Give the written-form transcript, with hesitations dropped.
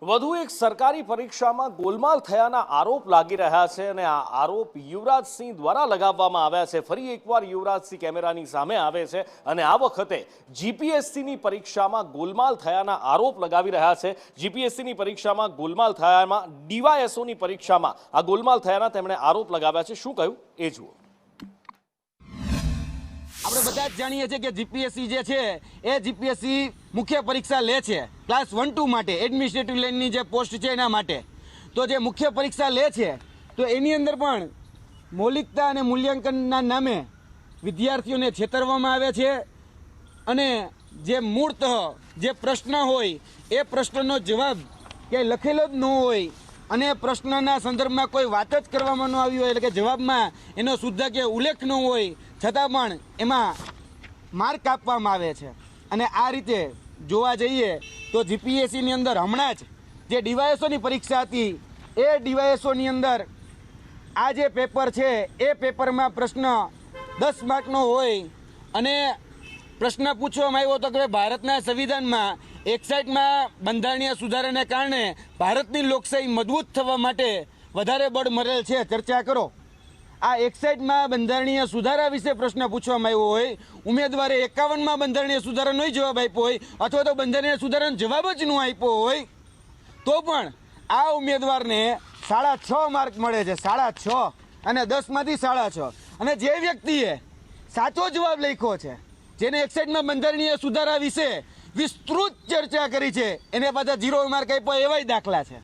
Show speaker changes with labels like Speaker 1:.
Speaker 1: વધુ એક સરકારી પરીક્ષામાં ગોલમાલ થયાના આરોપ લાગી રહ્યા છે અને આ આરોપ યુવરાજસિંહ દ્વારા લગાવવામાં આવ્યા છે। ફરી એકવાર યુવરાજસિંહ કેમેરાની સામે આવે છે અને આ વખતે જીપીએસસીની પરીક્ષામાં ગોલમાલ થયાના આરોપ લગાવી રહ્યા છે। જીપીએસસીની પરીક્ષામાં ગોલમાલ થયામાં ડીવાયએસઓની પરીક્ષામાં આ ગોલમાલ થયાના તેમણે આરોપ લગાવ્યા છે। શું કહ્યું એ જુઓ।
Speaker 2: આપણે બધા જ જાણીએ છીએ કે જીપીએસસી જે છે એ જીપીએસસી મુખ્ય પરીક્ષા લે છે ક્લાસ 1-2 માટે એડમિનિસ્ટ્રેટિવ લાઇનની જે પોસ્ટ છે એના માટે। તો જે મુખ્ય પરીક્ષા લે છે તો એની અંદર પણ મૌલિકતા અને મૂલ્યાંકનના નામે વિદ્યાર્થીઓને છેતરવામાં આવે છે અને જે મૂળતઃ જે પ્રશ્ન હોય એ પ્રશ્નનો જવાબ ક્યાંય લખેલો જ ન હોય અને પ્રશ્નના સંદર્ભમાં કોઈ વાત જ કરવામાં ન આવી હોય, એટલે કે જવાબમાં એનો શુદ્ધ કે ઉલ્લેખ ન હોય છતાં પણ એમાં માર્ક આપવામાં આવે છે। અને આ રીતે જોવા જઈએ તો જીપીએસસીની અંદર હમણાં જ જે ડીવાયએસઓની પરીક્ષા હતી એ ડીવાયએસઓની અંદર આ જે પેપર છે એ પેપરમાં પ્રશ્ન 10 માર્કનો હોય અને પ્રશ્ન પૂછવામાં આવ્યો હતો કે ભારતના સંવિધાનમાં 61માં બંધારણીય સુધારાને કારણે ભારતની લોકશાહી મજબૂત થવા માટે વધારે બળ મળેલ છે, ચર્ચા કરો। આ 61માં બંધારણીય સુધારા વિશે પ્રશ્ન પૂછવામાં આવ્યો હોય, ઉમેદવારે 51માં બંધારણીય સુધારાનો જવાબ આપ્યો હોય અથવા તો બંધારણીય સુધારાનો જવાબ જ ન આપ્યો હોય તો પણ આ ઉમેદવારને 6.5 માર્ક મળે છે, 6.5 અને 10માંથી 6.5। અને જે વ્યક્તિએ સાચો જવાબ લખ્યો છે, જેને 61માં બંધારણીય સુધારા વિશે વિસ્તૃત ચર્ચા કરી છે, એને પાછા 0 માર્ક આપ્યો એવાય દાખલા છે।